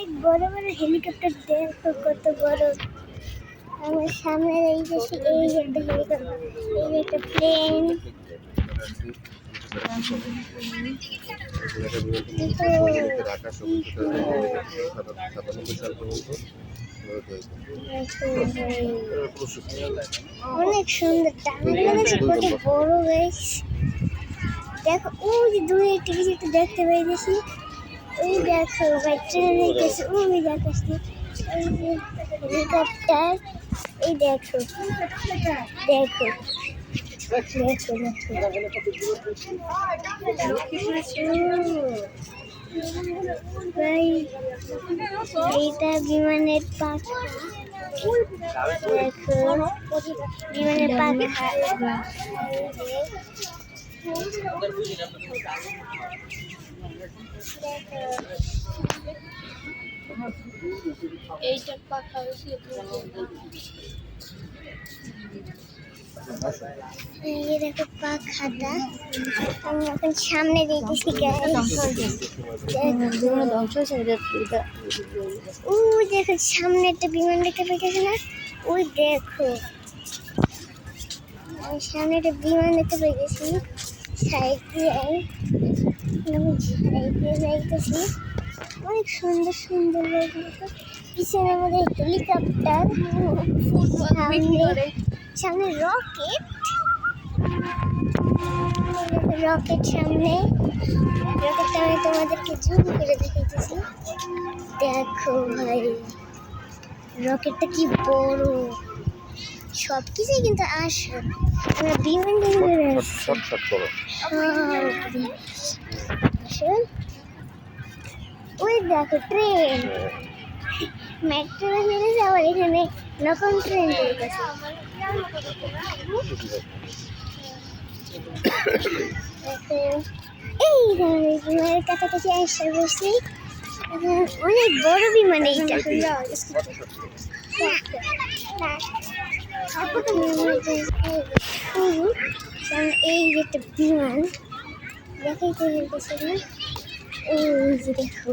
অনেক বড় বড় হেলিকপ্টার, দেখো কত বড়। আমার সামনে এই যে একটা হেলিকপ্টার, এই একটা প্লেন। অনেক সুন্দর, কত বড় গাইস। দেখো ওই যে দূরে একটা কিছু একটু দেখতে পাইতেছি। ওই দেখো ভাই ট্রেনে গেছে, ওই দেখাচ্ছি ওই যে হেলিকপ্টার। এই দেখো দেখো দেখো ভাই, এইটা বিমানের পাখা। দেখো বিমানের পাখা। এইটার পাখা এই দেখো পাখাটা। আমি এখন সামনে দেখতেছি ওই দেখো সামনে একটা বিমান দেখতে পাইতেছে না? ওই দেখো আমি সামনে একটা বিমান দেখতে পাইতেছি। সাইড দিয়ে যাইতেছি। অনেক সুন্দর সুন্দর লাগছে। পিছনে আমাদের হেলিকপ্টার, সামনে রকেট সামনে। রকেটটা আমি তোমাদেরকে জুম করে দেখাইতেছি। দেখো ভাই রকেটটা কি বড়। সব কিছুই কিন্তু আসে। আমরা বিমান দেখে ওই দেখো ট্রেন, মেট্রো ট্রেনে যাওয়ার এখানে নতুন ট্রেন চলতেছে। এই বিমানের কাছাকাছি আসতে বসছি। অনেক বড় বিমান এইটা। এই যে একটা বিমান দেখাইতে হইতেছে না? ওই যে দেখো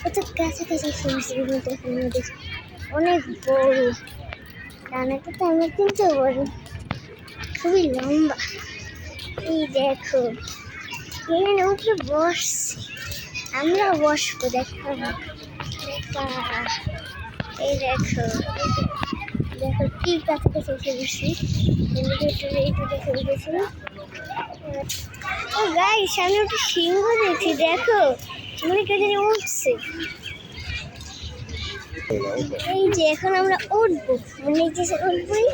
কত কাছাকাছি শুনছি বিমানটা। অনেক বড়, ডানাটা তো আমার কিন্তু বড়, খুবই লম্বা। এই দেখো এখানে উপরে বসছে, আমরা বসবো। দেখো এই দেখো দেখো কি কাছাকাছি এসে গেছি। এইটা দেখে গেছি। ও গাই সামনে একটা সিংহ দেখছি। দেখো মনে কেউ জানি উঠছে। এই যে এখন আমরা উঠবো, মনে হচ্ছে উঠবোই।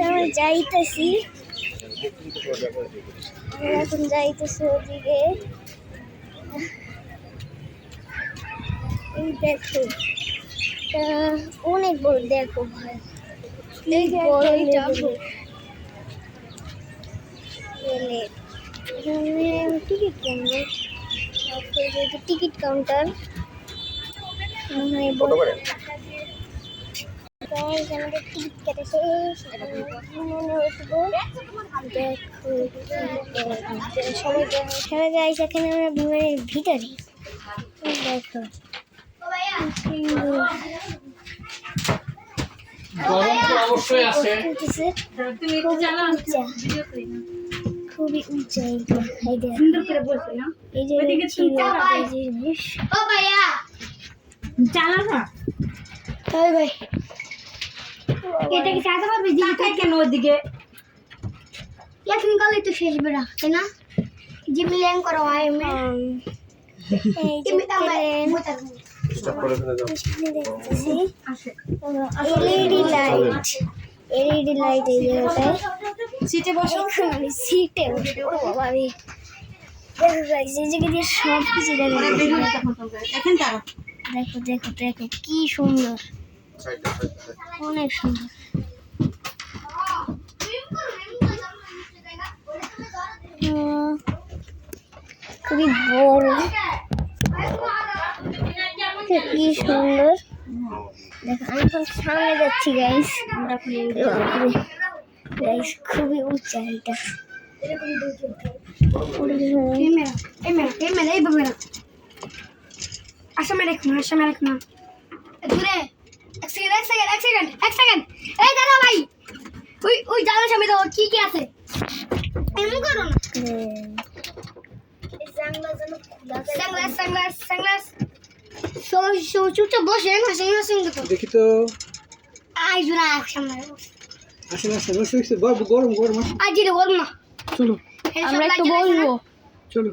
আমরা যাইতেছি, এখন যাইতেছি ওদিকে। এই দেখো অনেক বড়। দেখো ভাই এই টিকিট কাউন্টার, টিকিট কাউন্টার আমাদের টিকিট কেটেছে। দেখো সবাই গাইস এখানে আমরা বিমানের ভিতরে। দেখো খুবই উঁচা এই জিনিস। ভাই এটা কি চালাতে পারবি? কেন ওদিকে এখন গেলে তো শেষ বেড়া, তাই না? জিমি ল্যাং করা হয় এলইডি লাইট এই জায়গাটায়। সিটে বসো, সিটে বসো। আমি দেখো গাইস এই জায়গা দিয়ে সব কিছু দেখো। দেখো দেখো দেখো কি সুন্দর, অনেক সুন্দর। খুবই বড়, কি সুন্দর। দেখো আমি এখন সামনে যাচ্ছি গাইস। গাইস খুবই উঁচা এটা। আসামে রেখো না দূরে এক সেকেন্ড এই দাঁড়া ভাই ওই জানার সামনে তো কি আছে এমন করো না সানগ্লাস চুপচাপ বসে না দেখি তো আই জুরা সামনে আসেন গরম আসেন। আজ রে বল না চলো আমরা একটু বলবো চলো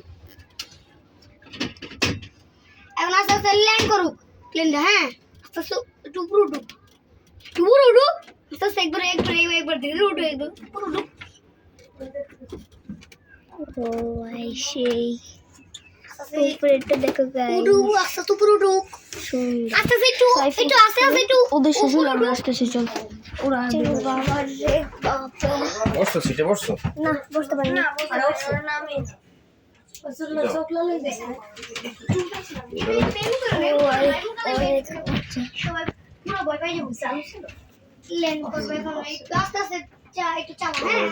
এখন আস্তে আস্তে ল্যান্ড করুক প্লেনটা হ্যাঁ আস্তে আস্তে একটু উপরে উঠুক আস্তে আস্তে একবার দিকে উঠু একবার পুরো উঠুক ও আই সেই উপরেটা দেখো গাইস উঠু আস্তে আস্তে উপরে উঠুক আস্তে আস্তে একটু ওদের শেষে আমরা আস্তে চল ওরা বাবা রে বাবা বসো সিটে বসো না বসতে পারি না আমি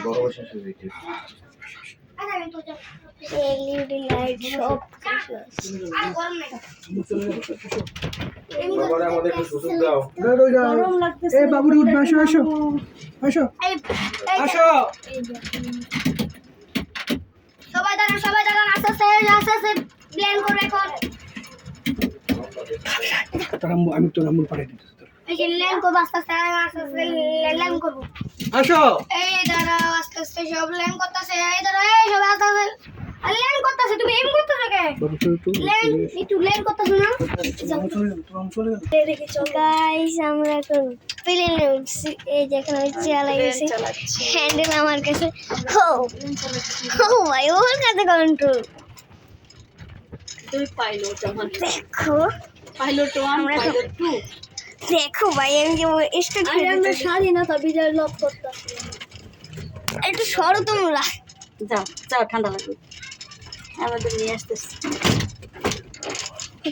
বড় শেষ হয়ে গেছে বাবারে আমাদের একটু সুযোগ দাও এই বাবুরে উঠবে আসো সবাই দাঁড়ান আস্তে আস্তে প্ল্যান করে এখন আমি তো নাম্বার পাঠিয়ে দিতেছি এই যে ল্যান্ড করবো আস্তে আস্তে ল্যান্ড করবো আসো এই দাঁড়াও আস্তে আস্তে সব ল্যান্ড করতেছে এই দাঁড়াও এই সব আস্তে আস্তে ল্যান্ড করতেছে তুমি এম করতেছো কে একটু ল্যান্ড করতেছো না গাইস আমরা এখন প্লেনে উঠছি এই যেখানে চালাই গেছি হ্যান্ডেল আমার কাছে ও ভাই ওর কাছে কন্ট্রোল তুই পাইলট আমার দেখো পাইলট 1 পাইলট 2 দেখো ভাই আমি যে স্টার্ট করে আমরা স্বাধীনতা বিজয় লাভ করতাম একটু সরো তোমরা যাও ঠান্ডা লাগবে আমাদের নিয়ে আসতেছি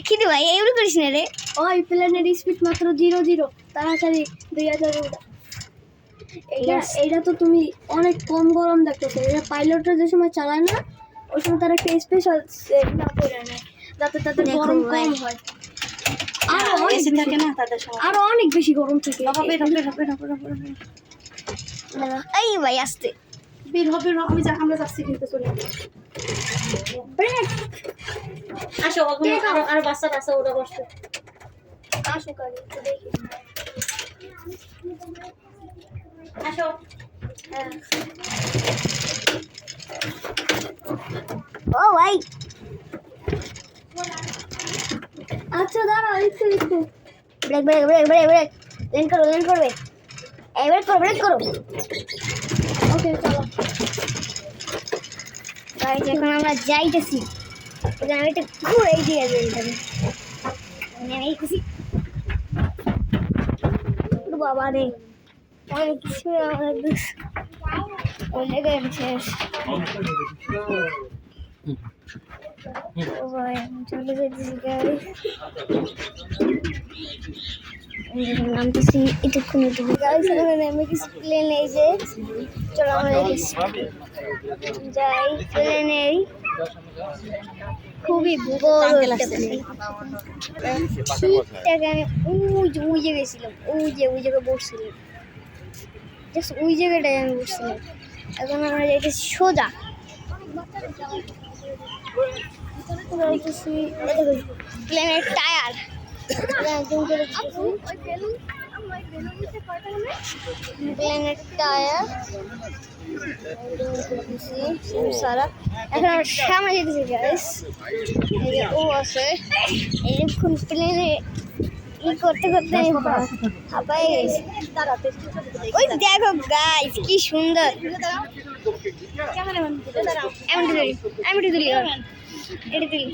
কি রে ভাই এগুলো করিস না রে ওই প্লেনের স্পিড মাত্র 0 তাড়াতাড়ি 2000 উড়া এইটা তো তুমি অনেক কম গরম দেখতেছো এটা পাইলটরা যে সময় চালায় না ওই সময় তারা একটা স্পেশাল সেট না করে নেয় যাতে তাদের গরম কম হয় এসি থাকে না তাদের সময় আরো অনেক বেশি গরম থাকে বাবা বের এই ভাই আসতে বের হবে আমরা যাচ্ছি কিন্তু চলে আসো আর বাচ্চা ওরা বসতে আসো কালি দেখি আসো ও ভাই আচ্ছা দাঁড়াও একটু ব্রেক লেন করবে এই ব্রেক করো ওকে চলো গাইস এখন আমরা যাইতেছি ওখানে আমি একটা ঘুরে দিয়ে যাই আমি খুশি বাবা রে অনেক কিছু আমাদের ওই জায়গায় শেষ ও ভাই চলে যেতেছি গাইস নামতেছি এটুকুন গাইস আমি কিছু প্লেন এই যে চলো আমরা যাই প্লেনে খুবই বড় একটা প্লেন শীতটাকে আমি ওই যে গেছিলাম ওই জায়গায় বসছিলাম জাস্ট ওই জায়গাটায় আমি বসছিলাম এখন আমরা যাইতেছি সোজা প্লেনের টায়ার প্লেনের টায়ার সারা এখন আমরা সামনে যেতেছি গাইস এই যে ও আছে এইরকম প্লেনে করতে আমি হাঁপাই গেছি ওই দেখো গাইস কি সুন্দর আমি তুলি এটা তুলি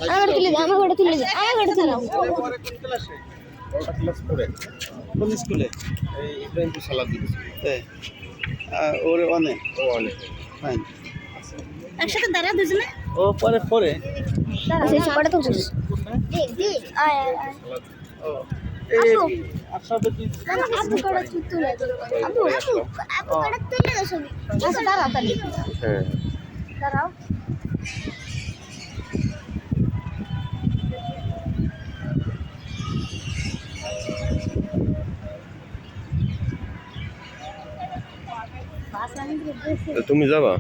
আমার তুলে দে কোন স্কুলে এই ইব্রাহিমপুর সালাউদ্দিন ওরে অনেক ফাইন একসাথে দাঁড়া দুজনে ও পরে পরে তো আয় ও মামা আব্বু করে তুলে আব্বু করে তুলে দাও ছবি আচ্ছা দাঁড়াও তাহলে হ্যাঁ দাঁড়াও তো তুমি যাবা